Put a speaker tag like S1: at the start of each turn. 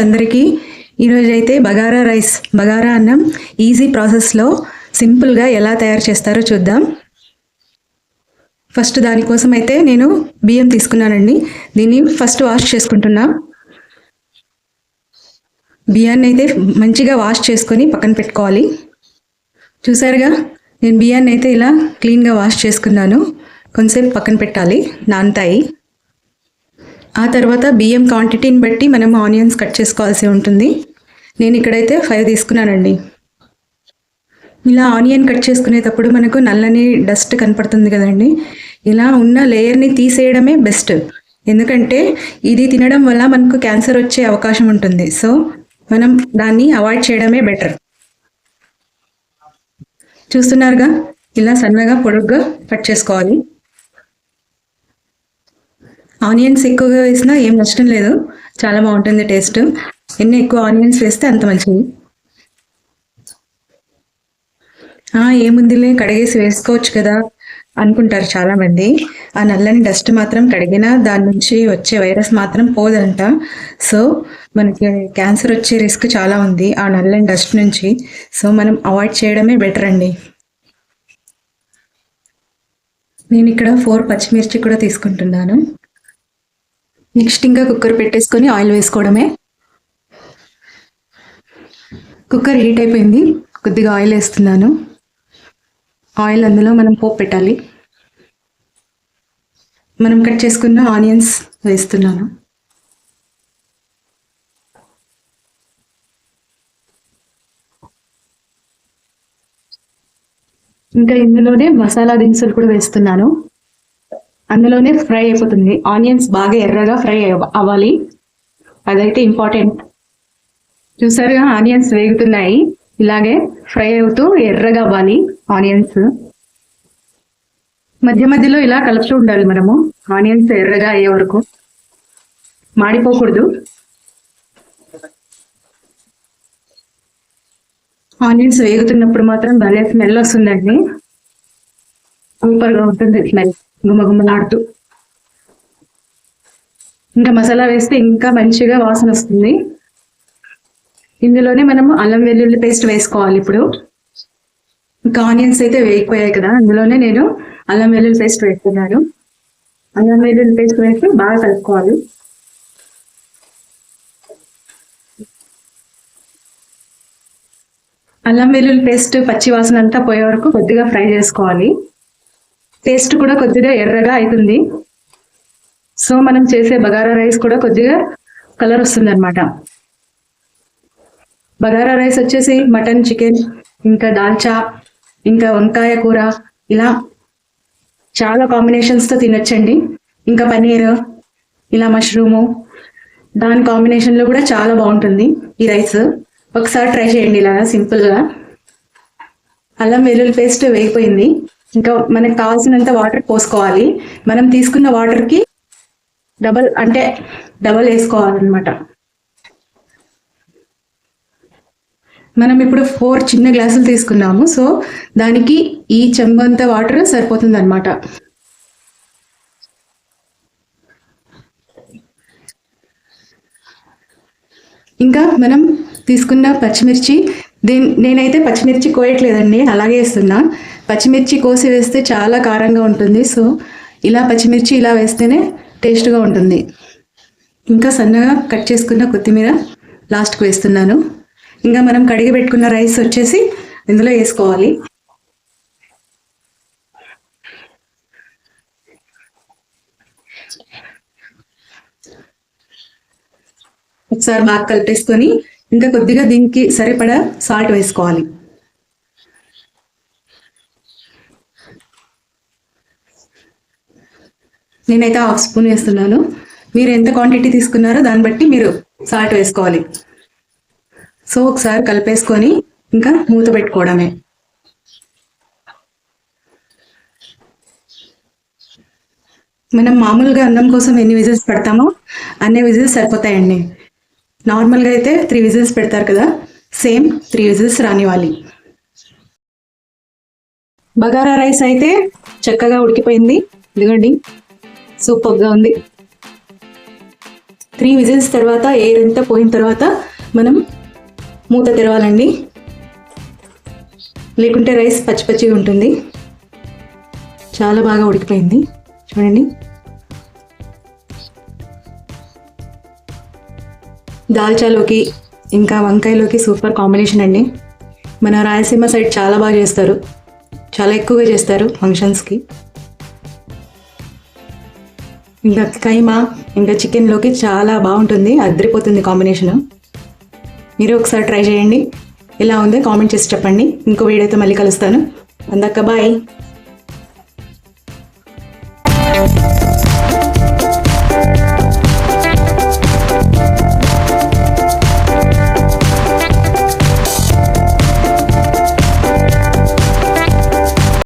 S1: అందరికీ ఈరోజు అయితే బగారా రైస్, బగారా అన్నం ఈజీ ప్రాసెస్లో సింపుల్గా ఎలా తయారు చేస్తారో చూద్దాం. ఫస్ట్ దానికోసం అయితే నేను బియ్యం తీసుకున్నానండి. దీన్ని ఫస్ట్ వాష్ చేసుకుంటున్నా. బియ్యాన్ని అయితే మంచిగా వాష్ చేసుకొని పక్కన పెట్టుకోవాలి. చూసారుగా, నేను బియ్యాన్ని అయితే ఇలా క్లీన్గా వాష్ చేసుకున్నాను. కొంచెంసేపు పక్కన పెట్టాలి, నానతాయి. ఆ తర్వాత బియ్యం క్వాంటిటీని బట్టి మనం ఆనియన్స్ కట్ చేసుకోవాల్సి ఉంటుంది. నేను ఇక్కడైతే 5 తీసుకున్నానండి. ఇలా ఆనియన్ కట్ చేసుకునేటప్పుడు మనకు నల్లని డస్ట్ కనపడుతుంది కదండి, ఇలా ఉన్న లేయర్ని తీసేయడమే బెస్ట్. ఎందుకంటే ఇది తినడం వల్ల మనకు క్యాన్సర్ వచ్చే అవకాశం ఉంటుంది. సో మనం దాన్ని అవాయిడ్ చేయడమే బెటర్. చూస్తున్నారుగా, ఇలా సన్నగా పొడుగ్గా కట్ చేసుకోవాలి. ఆనియన్స్ ఎక్కువగా వేసినా ఏం నష్టం లేదు, చాలా బాగుంటుంది టేస్ట్. ఎన్ని ఎక్కువ ఆనియన్స్ వేస్తే అంత మంచిది. ఏముందిలే కడిగేసి వేసుకోవచ్చు కదా అనుకుంటారు చాలామంది. ఆ నల్లని డస్ట్ మాత్రం కడిగినా దాని నుంచి వచ్చే వైరస్ మాత్రం పోదంట. సో మనకి క్యాన్సర్ వచ్చే రిస్క్ చాలా ఉంది ఆ నల్లని డస్ట్ నుంచి. సో మనం అవాయిడ్ చేయడమే బెటర్ అండి. నేను ఇక్కడ 4 పచ్చిమిర్చి కూడా తీసుకుంటున్నాను. నెక్స్ట్ ఇంకా కుక్కర్ పెట్టేసుకొని ఆయిల్ వేసుకోవడమే. కుక్కర్ హీట్ అయిపోయింది, కొద్దిగా ఆయిల్ వేస్తున్నాను. ఆయిల్ అందులో మనం పోపు పెట్టాలి. మనం కట్ చేసుకున్న ఆనియన్స్ వేస్తున్నాను. ఇంకా ఇందులోనే మసాలా దినుసులు కూడా వేస్తున్నాను. అందులోనే ఫ్రై అయిపోతుంది. ఆనియన్స్ బాగా ఎర్రగా ఫ్రై అవ్వాలి, అదైతే ఇంపార్టెంట్. చూసారుగా, ఆనియన్స్ వేగుతున్నాయి. ఇలాగే ఫ్రై అవుతూ ఎర్రగా అవ్వాలి ఆనియన్స్. మధ్య మధ్యలో ఇలా కలుపుతూ ఉండాలి మనము, ఆనియన్స్ ఎర్రగా అయ్యే వరకు. మాడిపోకూడదు. ఆనియన్స్ వేగుతున్నప్పుడు మాత్రం భలే స్మెల్ వస్తుందండి, సూపర్గా ఉంటుంది స్మెల్, గుమ్మగుమ్మలాడుతూ. ఇంకా మసాలా వేస్తే ఇంకా మంచిగా వాసన వస్తుంది. ఇందులోనే మనము అల్లం వెల్లుల్లి పేస్ట్ వేసుకోవాలి. ఇప్పుడు ఇంకా ఆనియన్స్ అయితే వేగిపోయాయి కదా, అందులోనే నేను అల్లం వెల్లుల్లి పేస్ట్ వేస్తున్నాను. అల్లం వెల్లుల్లి పేస్ట్ వేసి బాగా కలుపుకోవాలి. అల్లం వెల్లుల్లి పేస్ట్ పచ్చి వాసన అంతా పోయే వరకు కొద్దిగా ఫ్రై చేసుకోవాలి. టేస్ట్ కూడా కొద్దిగా ఎర్రగా అవుతుంది. సో మనం చేసే బగారా రైస్ కూడా కొద్దిగా కలర్ వస్తుంది అనమాట. బగారా రైస్ వచ్చేసి మటన్, చికెన్, ఇంకా దాల్చా, ఇంకా వంకాయ కూర, ఇలా చాలా కాంబినేషన్స్తో తినొచ్చండి. ఇంకా పన్నీర్, ఇలా మష్రూము, దాని కాంబినేషన్లో కూడా చాలా బాగుంటుంది ఈ రైస్. ఒకసారి ట్రై చేయండి ఇలాగా సింపుల్గా. అల్లం వెల్లుల్లి పేస్ట్ వేగిపోయింది. ఇంకా మనకు కావాల్సినంత వాటర్ పోసుకోవాలి. మనం తీసుకున్న వాటర్కి డబల్ వేసుకోవాలన్నమాట. మనం ఇప్పుడు 4 చిన్న గ్లాసులు తీసుకున్నాము. సో దానికి ఈ చెంబంత వాటర్ సరిపోతుంది అనమాట. ఇంకా మనం తీసుకున్న పచ్చిమిర్చి, నేనైతే పచ్చిమిర్చి కోయట్లేదండి, అలాగే వేస్తున్నా. పచ్చిమిర్చి కోసి వేస్తే చాలా కారంగా ఉంటుంది. సో ఇలా పచ్చిమిర్చి ఇలా వేస్తేనే టేస్ట్గా ఉంటుంది. ఇంకా సన్నగా కట్ చేసుకున్న కొత్తిమీర లాస్ట్కి వేస్తున్నాను. ఇంకా మనం కడిగి పెట్టుకున్న రైస్ వచ్చేసి ఇందులో వేసుకోవాలి. ఒకసారి బాగా కలిపేసుకొని ఇంకా కొద్దిగా దీనికి సరిపడా సాల్ట్ వేసుకోవాలి. నేనైతే 1/2 స్పూన్ వేస్తున్నాను. మీరు ఎంత క్వాంటిటీ తీసుకున్నారో దాన్ని బట్టి మీరు సాల్ట్ వేసుకోవాలి. సో ఒకసారి కలిపేసుకొని ఇంకా మూత పెట్టుకోవడమే. మనం మామూలుగా అన్నం కోసం ఎన్ని విజిల్స్ పెడతామో అన్ని విజిల్స్ సరిపోతాయండి. నార్మల్గా అయితే 3 విజిల్స్ పెడతారు కదా, సేమ్ 3 విజిల్స్ రానివ్వాలి. బగారా రైస్ అయితే చక్కగా ఉడికిపోయింది. ఇదిగోండి, సూపర్గా ఉంది. 3 విజిల్స్ తర్వాత ఎయిర్ అంతా పోయిన తర్వాత మనం మూత తెరవాలండి, లేకుంటే రైస్ పచ్చి పచ్చిగా ఉంటుంది. చాలా బాగా ఉడికిపోయింది చూడండి. దాల్చాలోకి ఇంకా వంకాయలోకి సూపర్ కాంబినేషన్ అండి. మన రాయలసీమ సైడ్ చాలా బాగా చేస్తారు, చాలా ఎక్కువగా చేస్తారు ఫంక్షన్స్కి. ఇంకా కైమా ఇంకా చికెన్లోకి చాలా బాగుంటుంది, అదిరిపోతుంది కాంబినేషన్. మీరు ఒకసారి ట్రై చేయండి, ఎలా ఉందో కామెంట్ చేసి చెప్పండి. ఇంకో వీడియోతో మళ్ళీ కలుస్తాను. అందక్క బాయ్.